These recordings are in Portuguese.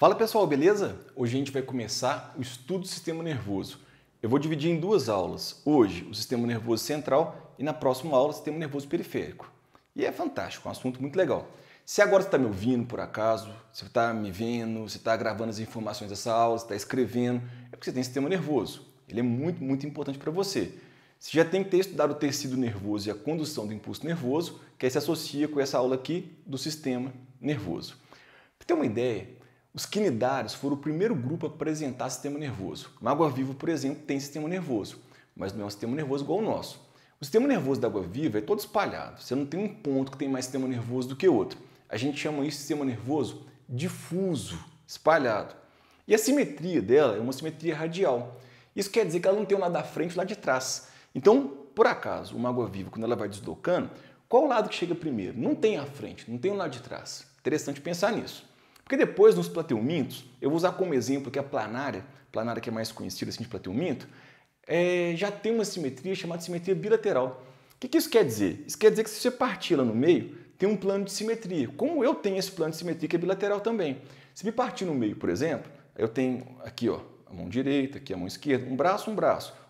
Fala pessoal, beleza? Hoje a gente vai começar o estudo do sistema nervoso. Eu vou dividir em duas aulas. Hoje, o sistema nervoso central e na próxima aula, o sistema nervoso periférico. E é fantástico, é um assunto muito legal. Se agora você está me ouvindo por acaso, você está me vendo, você está gravando as informações dessa aula, você está escrevendo, é porque você tem sistema nervoso. Ele é muito importante para você. Você já tem que ter estudado o tecido nervoso e a condução do impulso nervoso, que aí se associa com essa aula aqui do sistema nervoso. Para ter uma ideia, os quinidários foram o primeiro grupo a apresentar sistema nervoso. O água-viva, por exemplo, tem sistema nervoso, mas não é um sistema nervoso igual o nosso. O sistema nervoso da água-viva é todo espalhado. Você não tem um ponto que tem mais sistema nervoso do que outro. A gente chama isso de sistema nervoso difuso, espalhado. E a simetria dela é uma simetria radial. Isso quer dizer que ela não tem um lado da frente e um lado de trás. Então, por acaso, uma água-viva, quando ela vai deslocando, qual o lado que chega primeiro? Não tem a frente, não tem o lado de trás. Interessante pensar nisso. Porque depois, nos plateumintos, eu vou usar como exemplo que a planária que é mais conhecida assim de plateuminto, já tem uma simetria chamada simetria bilateral. O que isso quer dizer? Isso quer dizer que se você partir lá no meio, tem um plano de simetria. Como eu tenho esse plano de simetria que é bilateral também. Se me partir no meio, por exemplo, eu tenho aqui ó, a mão direita, aqui a mão esquerda, um braço,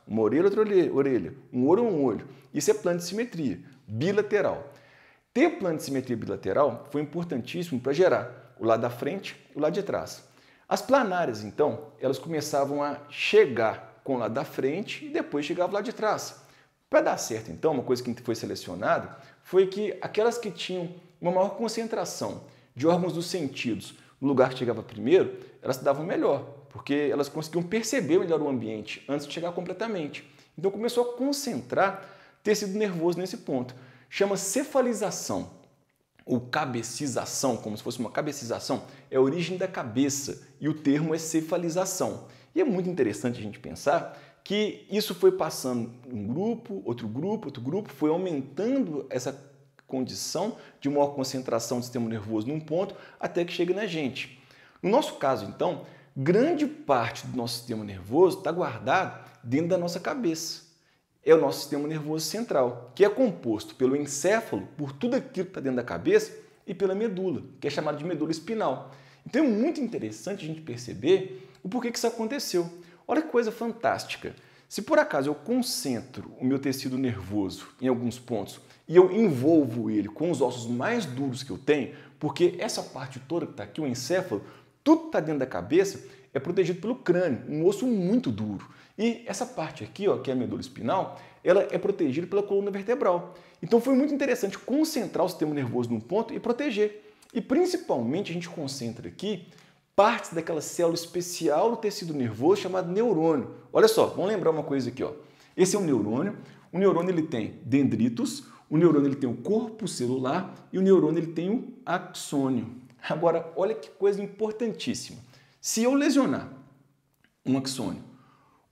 uma orelha, outra orelha, um olho, um olho. Isso é plano de simetria bilateral. Ter plano de simetria bilateral foi importantíssimo para gerar o lado da frente e o lado de trás. As planárias, então, elas começavam a chegar com o lado da frente e depois chegava o lado de trás. Para dar certo, então, uma coisa que foi selecionada foi que aquelas que tinham uma maior concentração de órgãos dos sentidos no lugar que chegava primeiro, elas se davam melhor, porque elas conseguiam perceber melhor o ambiente antes de chegar completamente. Então começou a concentrar tecido nervoso nesse ponto. Chama cefalização, ou cabecização, como se fosse uma cabecização, é a origem da cabeça e o termo é cefalização. E é muito interessante a gente pensar que isso foi passando um grupo, outro grupo, foi aumentando essa condição de maior concentração do sistema nervoso num ponto até que chega na gente. No nosso caso, então, grande parte do nosso sistema nervoso está guardado dentro da nossa cabeça. É o nosso sistema nervoso central, que é composto pelo encéfalo, por tudo aquilo que está dentro da cabeça, e pela medula, que é chamada de medula espinal. Então é muito interessante a gente perceber o porquê que isso aconteceu. Olha que coisa fantástica. Se por acaso eu concentro o meu tecido nervoso em alguns pontos e eu envolvo ele com os ossos mais duros que eu tenho, porque essa parte toda que está aqui, o encéfalo, tudo que está dentro da cabeça é protegido pelo crânio, um osso muito duro. E essa parte aqui, ó, que é a medula espinal, ela é protegida pela coluna vertebral. Então foi muito interessante concentrar o sistema nervoso num ponto e proteger. E principalmente a gente concentra aqui partes daquela célula especial do tecido nervoso chamada neurônio. Olha só, vamos lembrar uma coisa aqui, ó. Esse é um neurônio. O neurônio ele tem dendritos, o neurônio ele tem o corpo celular e o neurônio ele tem o axônio. Agora, olha que coisa importantíssima. Se eu lesionar um axônio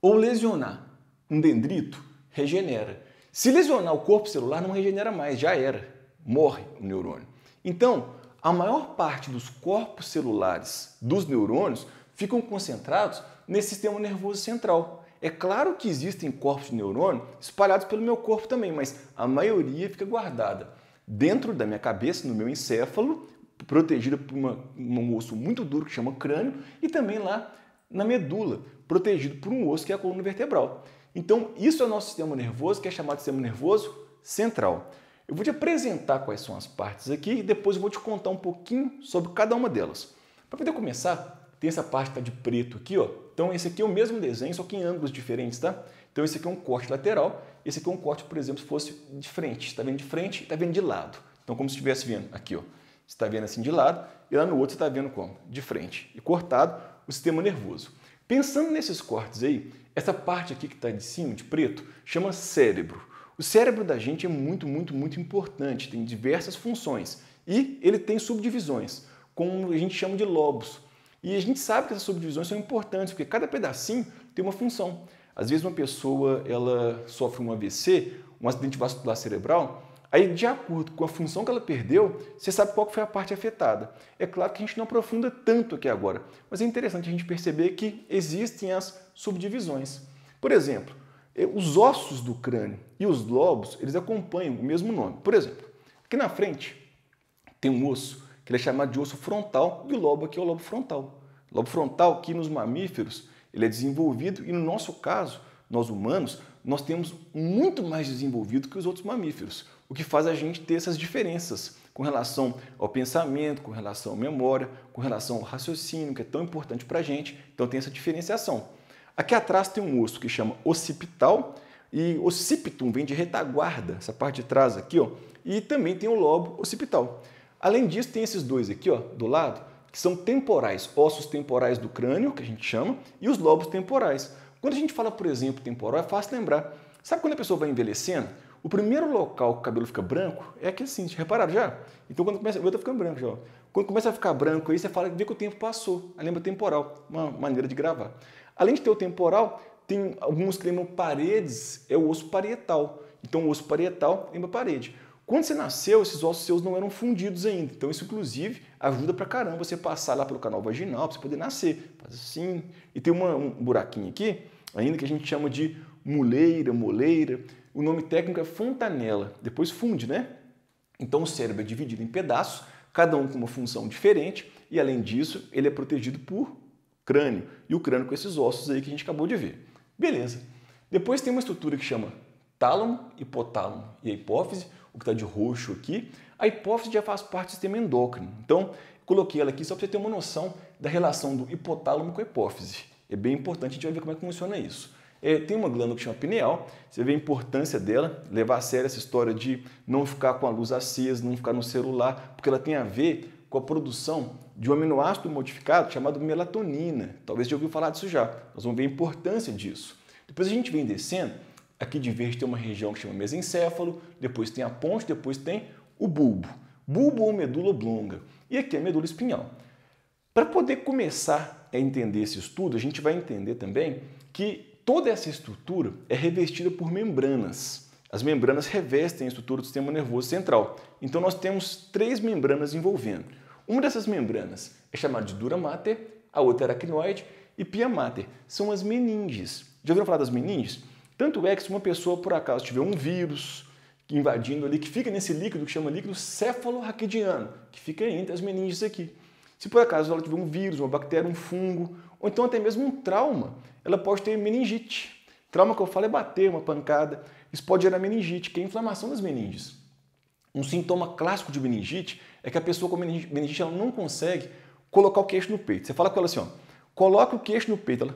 ou lesionar um dendrito, regenera. Se lesionar o corpo celular, não regenera mais, já era, morre o neurônio. Então, a maior parte dos corpos celulares dos neurônios ficam concentrados nesse sistema nervoso central. É claro que existem corpos de neurônio espalhados pelo meu corpo também, mas a maioria fica guardada dentro da minha cabeça, no meu encéfalo, protegida por um osso muito duro que chama crânio e também lá na medula, protegido por um osso que é a coluna vertebral. Então, isso é o nosso sistema nervoso, que é chamado de sistema nervoso central. Eu vou te apresentar quais são as partes aqui e depois eu vou te contar um pouquinho sobre cada uma delas. Para poder começar, tem essa parte que está de preto aqui, ó. Então, esse aqui é o mesmo desenho, só que em ângulos diferentes, tá? Então, esse aqui é um corte lateral, esse aqui é um corte, por exemplo, se fosse de frente. Está vendo de frente e está vendo de lado. Então, como se estivesse vendo aqui, ó. Você está vendo assim de lado e lá no outro você está vendo como? De frente. E cortado o sistema nervoso. Pensando nesses cortes aí, essa parte aqui que está de cima, de preto, chama cérebro. O cérebro da gente é muito importante, tem diversas funções e ele tem subdivisões, como a gente chama de lobos. E a gente sabe que essas subdivisões são importantes, porque cada pedacinho tem uma função. Às vezes uma pessoa ela sofre um AVC, um acidente vascular cerebral, aí, de acordo com a função que ela perdeu, você sabe qual foi a parte afetada. É claro que a gente não aprofunda tanto aqui agora, mas é interessante a gente perceber que existem as subdivisões. Por exemplo, os ossos do crânio e os lobos, eles acompanham o mesmo nome. Por exemplo, aqui na frente tem um osso que ele é chamado de osso frontal e o lobo aqui é o lobo frontal. Lobo frontal aqui nos mamíferos, ele é desenvolvido e no nosso caso, nós humanos, nós temos muito mais desenvolvido que os outros mamíferos, o que faz a gente ter essas diferenças com relação ao pensamento, com relação à memória, com relação ao raciocínio, que é tão importante para a gente. Então tem essa diferenciação. Aqui atrás tem um osso que chama occipital e occipitum vem de retaguarda, essa parte de trás aqui, ó, e também tem o lobo occipital. Além disso, tem esses dois aqui, ó, do lado, que são temporais, ossos temporais do crânio, que a gente chama, e os lobos temporais. Quando a gente fala, por exemplo, temporal, é fácil lembrar. Sabe quando a pessoa vai envelhecendo? O primeiro local que o cabelo fica branco é aqui assim, repararam já? Então quando começa, o meu tá ficando branco já, ó. Quando começa a ficar branco aí, você fala, vê que o tempo passou. Aí lembra temporal, uma maneira de gravar. Além de ter o temporal, tem alguns que lembram paredes, é o osso parietal. Então o osso parietal lembra parede. Quando você nasceu, esses ossos seus não eram fundidos ainda. Então isso, inclusive, ajuda pra caramba você passar lá pelo canal vaginal, pra você poder nascer. Faz assim. E tem um buraquinho aqui, ainda que a gente chama de muleira, moleira. O nome técnico é fontanela. Depois funde, né? Então o cérebro é dividido em pedaços, cada um com uma função diferente. E além disso, ele é protegido por crânio. E o crânio com esses ossos aí que a gente acabou de ver. Beleza. Depois tem uma estrutura que chama tálamo, hipotálamo e a hipófise, o que está de roxo aqui. A hipófise já faz parte do sistema endócrino. Então, coloquei ela aqui só para você ter uma noção da relação do hipotálamo com a hipófise. É bem importante, a gente vai ver como é que funciona isso. Tem uma glândula que chama pineal, você vê a importância dela, levar a sério essa história de não ficar com a luz acesa, não ficar no celular, porque ela tem a ver com a produção de um aminoácido modificado chamado melatonina. Talvez já ouviu falar disso já. Nós vamos ver a importância disso. Depois a gente vem descendo. Aqui de verde tem uma região que chama mesencéfalo, depois tem a ponte, depois tem o bulbo. Bulbo ou medula oblonga. E aqui é a medula espinhal. Para poder começar a entender esse estudo, a gente vai entender também que toda essa estrutura é revestida por membranas. As membranas revestem a estrutura do sistema nervoso central. Então nós temos 3 membranas envolvendo. Uma dessas membranas é chamada de dura mater, a outra é aracnoide e pia mater. São as meninges. Já ouviram falar das meninges? Tanto é que se uma pessoa, por acaso, tiver um vírus invadindo ali, que fica nesse líquido que chama líquido cefalorraquidiano, que fica entre as meninges aqui. Se por acaso ela tiver um vírus, uma bactéria, um fungo, ou então até mesmo um trauma, ela pode ter meningite. Trauma que eu falo é bater, uma pancada. Isso pode gerar meningite, que é a inflamação das meninges. Um sintoma clássico de meningite é que a pessoa com meningite ela não consegue colocar o queixo no peito. Você fala com ela assim, ó, coloca o queixo no peito, ela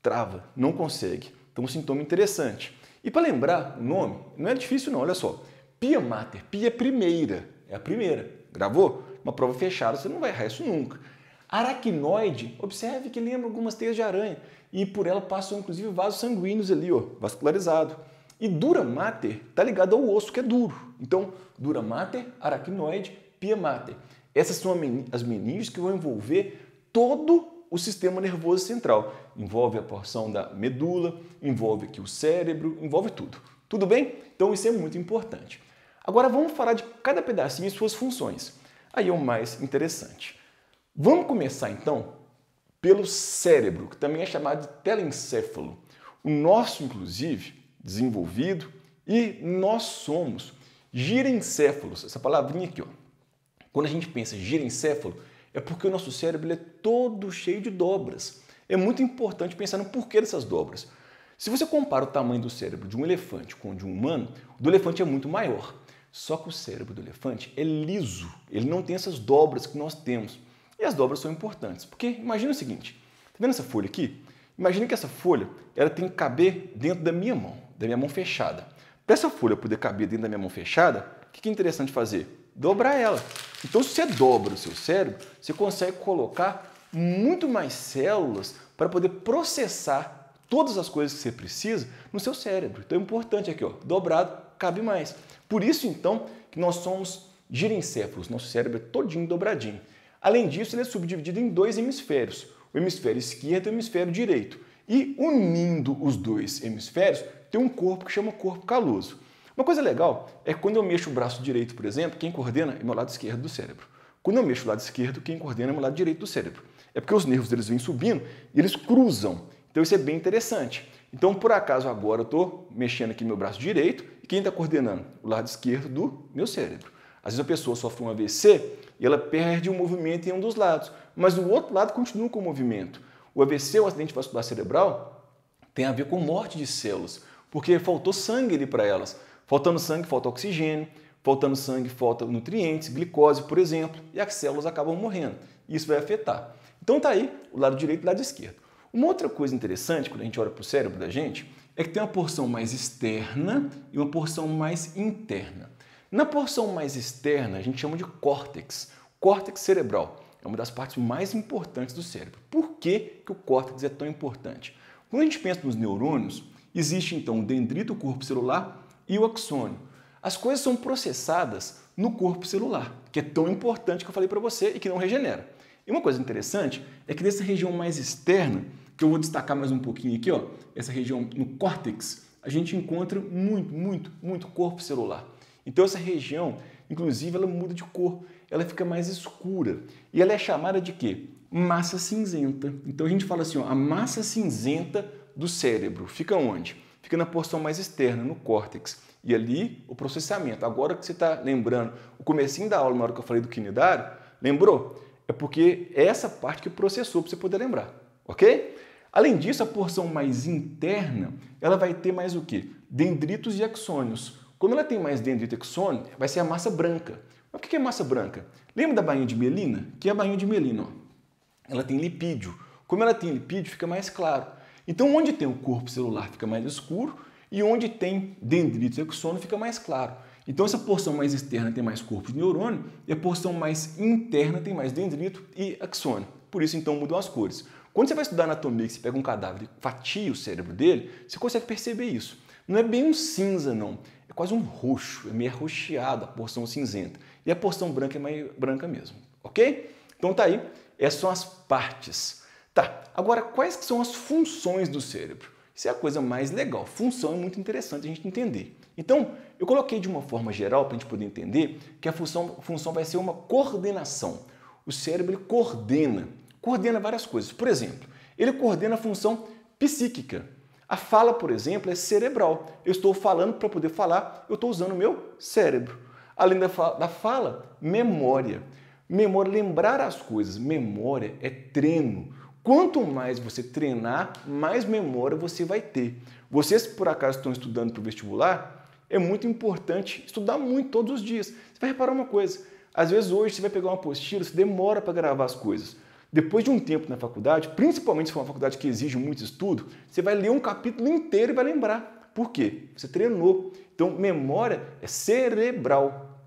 trava, não consegue. Então, um sintoma interessante. E para lembrar o nome, não é difícil não, olha só. Pia mater, pia é primeira, é a primeira. Gravou? Uma prova fechada, você não vai errar isso nunca. Aracnoide, observe que lembra algumas teias de aranha. E por ela passam, inclusive, vasos sanguíneos ali, ó, vascularizado. E dura mater está ligado ao osso, que é duro. Então, dura mater, aracnoide, pia mater. Essas são as meninges que vão envolver todo o sistema nervoso central. Envolve a porção da medula, envolve aqui o cérebro, envolve tudo. Tudo bem? Então isso é muito importante. Agora vamos falar de cada pedacinho e suas funções. Aí é o mais interessante. Vamos começar então pelo cérebro, que também é chamado de telencéfalo. O nosso, inclusive, desenvolvido, e nós somos girencéfalos. Essa palavrinha aqui, ó. Quando a gente pensa girencéfalo, é porque o nosso cérebro ele é todo cheio de dobras. É muito importante pensar no porquê dessas dobras. Se você compara o tamanho do cérebro de um elefante com o de um humano, o do elefante é muito maior. Só que o cérebro do elefante é liso, ele não tem essas dobras que nós temos. E as dobras são importantes, porque imagina o seguinte, tá vendo essa folha aqui? Imagina que essa folha ela tem que caber dentro da minha mão fechada. Para essa folha poder caber dentro da minha mão fechada, o que é interessante fazer? Dobrar ela. Então, se você dobra o seu cérebro, você consegue colocar muito mais células para poder processar todas as coisas que você precisa no seu cérebro. Então, é importante aqui, ó, dobrado, cabe mais. Por isso, então, que nós somos girencéfalos. Nosso cérebro é todinho dobradinho. Além disso, ele é subdividido em 2 hemisférios. O hemisfério esquerdo e o hemisfério direito. E unindo os 2 hemisférios, tem um corpo que chama corpo caloso. Uma coisa legal é que quando eu mexo o braço direito, por exemplo, quem coordena é meu lado esquerdo do cérebro. Quando eu mexo o lado esquerdo, quem coordena é meu lado direito do cérebro. É porque os nervos eles vêm subindo e eles cruzam. Então isso é bem interessante. Então, por acaso, agora eu estou mexendo aqui meu braço direito e quem está coordenando? O lado esquerdo do meu cérebro. Às vezes a pessoa sofre um AVC e ela perde o movimento em um dos lados, mas o outro lado continua com o movimento. O AVC, o acidente vascular cerebral, tem a ver com morte de células, porque faltou sangue ali para elas. Faltando sangue, falta oxigênio, faltando sangue, falta nutrientes, glicose, por exemplo, e as células acabam morrendo. Isso vai afetar. Então tá aí o lado direito e o lado esquerdo. Uma outra coisa interessante quando a gente olha para o cérebro da gente é que tem uma porção mais externa e uma porção mais interna. Na porção mais externa a gente chama de córtex, córtex cerebral. É uma das partes mais importantes do cérebro. Por que o córtex é tão importante? Quando a gente pensa nos neurônios, existe então o dendrito, o corpo celular, e o axônio. As coisas são processadas no corpo celular, que é tão importante que eu falei para você e que não regenera. E uma coisa interessante é que nessa região mais externa, que eu vou destacar mais um pouquinho aqui, ó, essa região no córtex, a gente encontra muito corpo celular. Então essa região, inclusive, ela muda de cor, ela fica mais escura. E ela é chamada de quê? Massa cinzenta. Então a gente fala assim, ó, a massa cinzenta do cérebro fica onde? Fica na porção mais externa, no córtex. E ali o processamento. Agora que você está lembrando o comecinho da aula, na hora que eu falei do quinidário, lembrou? É porque é essa parte que processou para você poder lembrar, ok? Além disso, a porção mais interna, ela vai ter mais o quê? Dendritos e axônios. Como ela tem mais dendrito e axônio, vai ser a massa branca. Mas o que é massa branca? Lembra da bainha de mielina? Que é a bainha de mielina, ó. Ela tem lipídio. Como ela tem lipídio, fica mais claro. Então, onde tem o corpo celular fica mais escuro e onde tem dendritos e axônio fica mais claro. Então, essa porção mais externa tem mais corpo de neurônio e a porção mais interna tem mais dendrito e axônio. Por isso, então, mudam as cores. Quando você vai estudar anatomia, que você pega um cadáver e fatia o cérebro dele, você consegue perceber isso. Não é bem um cinza, não. É quase um roxo, é meio arroxeado a porção cinzenta. E a porção branca é mais branca mesmo, ok? Então tá aí, essas são as partes. Tá, agora quais que são as funções do cérebro? Isso é a coisa mais legal. Função é muito interessante a gente entender. Então, eu coloquei de uma forma geral para a gente poder entender que a função vai ser uma coordenação. O cérebro ele coordena várias coisas. Por exemplo, ele coordena a função psíquica. A fala, por exemplo, é cerebral. Eu estou falando, para poder falar, eu estou usando o meu cérebro. Além da fala, memória. Memória, lembrar as coisas. Memória é treino. Quanto mais você treinar, mais memória você vai ter. Vocês, por acaso, estão estudando para o vestibular, é muito importante estudar muito todos os dias. Você vai reparar uma coisa. Às vezes hoje você vai pegar uma apostila, você demora para gravar as coisas. Depois de um tempo na faculdade, principalmente se for uma faculdade que exige muito estudo, você vai ler um capítulo inteiro e vai lembrar. Por quê? Você treinou. Então, memória é cerebral.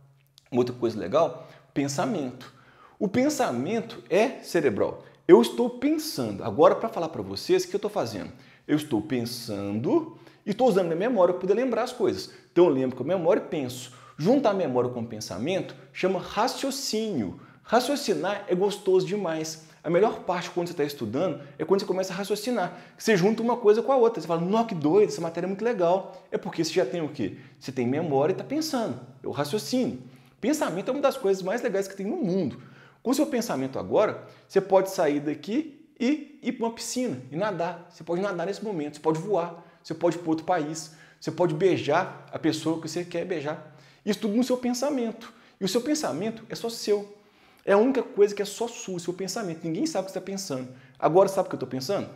Uma outra coisa legal, pensamento. O pensamento é cerebral. Eu estou pensando. Agora, para falar para vocês, o que eu estou fazendo? Eu estou pensando e estou usando a minha memória para poder lembrar as coisas. Então, eu lembro com a memória e penso. Juntar a memória com o pensamento chama raciocínio. Raciocinar é gostoso demais. A melhor parte quando você está estudando é quando você começa a raciocinar. Você junta uma coisa com a outra. Você fala, nossa, que doido, essa matéria é muito legal. É porque você já tem o quê? Você tem memória e está pensando. É o raciocínio. Pensamento é uma das coisas mais legais que tem no mundo. Com o seu pensamento agora, você pode sair daqui e ir para uma piscina e nadar. Você pode nadar nesse momento, você pode voar, você pode ir para outro país, você pode beijar a pessoa que você quer beijar. Isso tudo no seu pensamento. E o seu pensamento é só seu. É a única coisa que é só sua, seu pensamento. Ninguém sabe o que você está pensando. Agora, sabe o que eu estou pensando?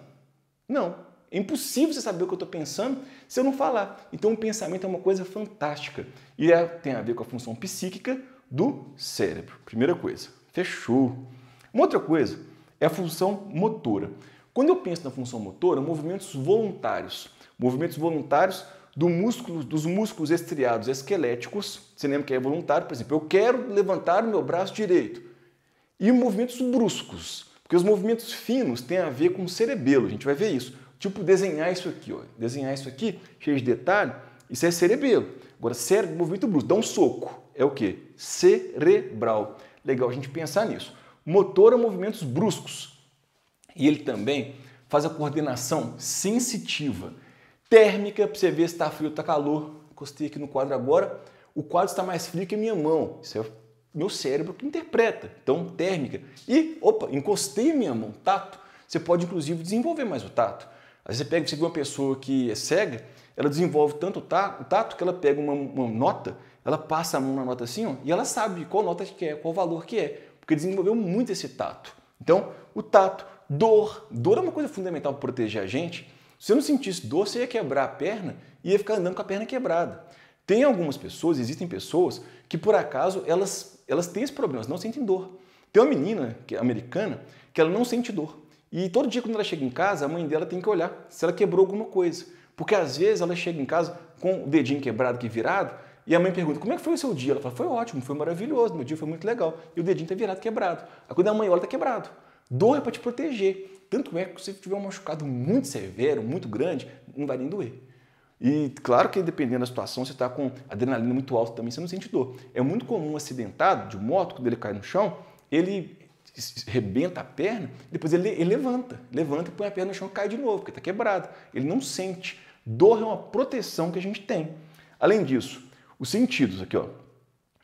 Não. É impossível você saber o que eu estou pensando se eu não falar. Então, o pensamento é uma coisa fantástica. E tem a ver com a função psíquica do cérebro. Primeira coisa. Fechou. Uma outra coisa é a função motora. Quando eu penso na função motora, movimentos voluntários. Movimentos voluntários dos músculos estriados esqueléticos. Você lembra que é voluntário? Por exemplo, eu quero levantar o meu braço direito. E movimentos bruscos, porque os movimentos finos têm a ver com o cerebelo, a gente vai ver isso. Tipo desenhar isso aqui, ó. Desenhar isso aqui, cheio de detalhe, isso é cerebelo. Agora, cérebro, movimento brusco, dá um soco, é o quê? Cerebral. Legal a gente pensar nisso. Motor é movimentos bruscos. E ele também faz a coordenação sensitiva. Térmica, para você ver se está frio ou está calor. Encostei aqui no quadro agora, o quadro está mais frio que a minha mão. Isso é meu cérebro que interpreta. Então, térmica. E, encostei minha mão, tato. Você pode, inclusive, desenvolver mais o tato. Aí você vê uma pessoa que é cega, ela desenvolve tanto o tato que ela pega uma nota, ela passa a mão na nota assim, ó, e ela sabe qual nota que é, qual valor que é, porque desenvolveu muito esse tato. Então, o tato, dor é uma coisa fundamental para proteger a gente. Se você não sentisse dor, você ia quebrar a perna e ia ficar andando com a perna quebrada. Tem algumas pessoas, existem pessoas que por acaso elas têm esse problema, elas não sentem dor. Tem uma menina que é americana que ela não sente dor. E todo dia quando ela chega em casa, a mãe dela tem que olhar se ela quebrou alguma coisa. Porque às vezes ela chega em casa com o dedinho quebrado aqui virado e a mãe pergunta, como é que foi o seu dia? Ela fala, foi ótimo, foi maravilhoso, meu dia foi muito legal. E o dedinho está virado, quebrado. Aí quando a mãe olha, está quebrado. Dor é para te proteger. Tanto é que se você tiver um machucado muito severo, muito grande, não vai nem doer. E claro que dependendo da situação, você está com adrenalina muito alta também, você não sente dor. É muito comum um acidentado de moto, quando ele cai no chão, ele rebenta a perna, depois ele levanta e põe a perna no chão e cai de novo, porque está quebrado. Ele não sente. Dor é uma proteção que a gente tem. Além disso, os sentidos aqui, ó,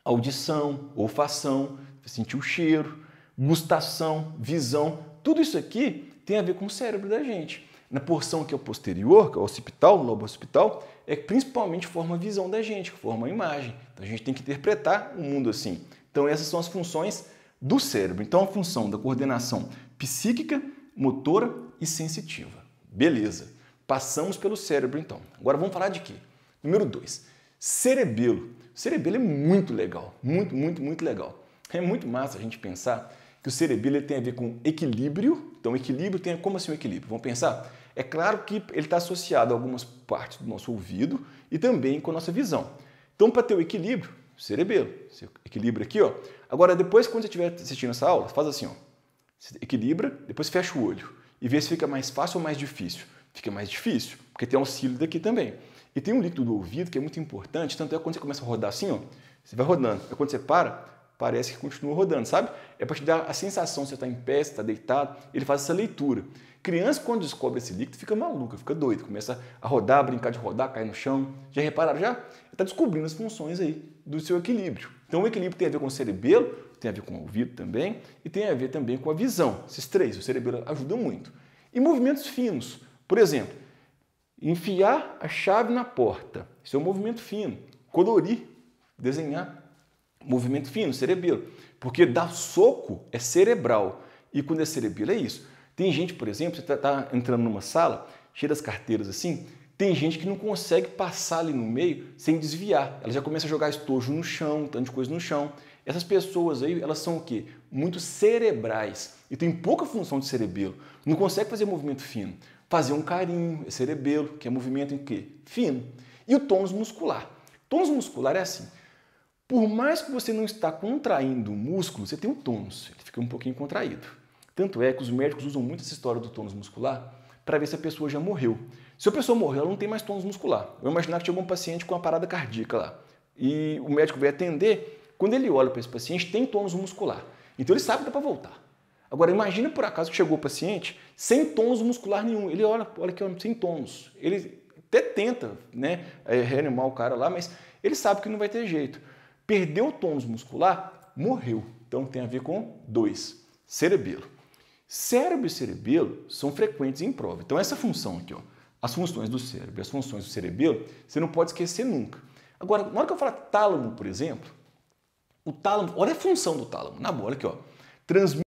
audição, olfação, sentir o cheiro, gustação, visão, tudo isso aqui tem a ver com o cérebro da gente. Na porção que é o posterior, que é o occipital, o lobo occipital, é que principalmente forma a visão da gente, que forma a imagem. Então a gente tem que interpretar o mundo assim. Então essas são as funções do cérebro. Então a função da coordenação psíquica, motora e sensitiva. Beleza. Passamos pelo cérebro então. Agora vamos falar de quê? Número 2, cerebelo. O cerebelo é muito legal, muito legal. É muito massa a gente pensar que o cerebelo tem a ver com equilíbrio. Então, equilíbrio tem como assim um equilíbrio? Vamos pensar? É claro que ele está associado a algumas partes do nosso ouvido e também com a nossa visão. Então, para ter o equilíbrio, cerebelo. Você equilibra aqui, ó. Agora, depois, quando você estiver assistindo essa aula, faz assim, ó. Você equilibra, depois fecha o olho e vê se fica mais fácil ou mais difícil. Fica mais difícil, porque tem auxílio daqui também. E tem um líquido do ouvido que é muito importante, tanto é que quando você começa a rodar assim, ó, você vai rodando. Aí quando você para, parece que continua rodando, sabe? É para te dar a sensação de você está em pé, você está deitado, ele faz essa leitura. Criança, quando descobre esse líquido, fica maluca, fica doida, começa a rodar, brincar de rodar, cair no chão. Já repararam já? Ele está descobrindo as funções aí do seu equilíbrio. Então o equilíbrio tem a ver com o cerebelo, tem a ver com o ouvido também, e tem a ver também com a visão. Esses três, o cerebelo ajuda muito. E movimentos finos. Por exemplo, enfiar a chave na porta. Isso é um movimento fino. Colorir, desenhar. Movimento fino, cerebelo. Porque dar soco é cerebral. E quando é cerebelo é isso. Tem gente, por exemplo, você está entrando numa sala, cheia das carteiras assim, tem gente que não consegue passar ali no meio sem desviar. Ela já começa a jogar estojo no chão, um tanto de coisa no chão. Essas pessoas aí, elas são o quê? Muito cerebrais. E tem pouca função de cerebelo. Não consegue fazer movimento fino. Fazer um carinho é cerebelo, que é movimento em quê? Fino. E o tônus muscular. Tônus muscular é assim. Por mais que você não está contraindo o músculo, você tem um tônus. Ele fica um pouquinho contraído. Tanto é que os médicos usam muito essa história do tônus muscular para ver se a pessoa já morreu. Se a pessoa morreu, ela não tem mais tônus muscular. Eu imaginar que chegou um paciente com uma parada cardíaca lá. E o médico vai atender, quando ele olha para esse paciente, tem tônus muscular. Então ele sabe que dá para voltar. Agora, imagina por acaso que chegou o paciente sem tônus muscular nenhum. Ele olha aqui, sem tônus. Ele até tenta, né, reanimar o cara lá, mas ele sabe que não vai ter jeito. Perdeu o tônus muscular, morreu. Então tem a ver com 2, cerebelo. Cérebro e cerebelo são frequentes em prova. Então essa função aqui, ó, as funções do cérebro e as funções do cerebelo, você não pode esquecer nunca. Agora, na hora que eu falar tálamo, por exemplo, o tálamo, olha a função do tálamo, na bola aqui, ó, transmite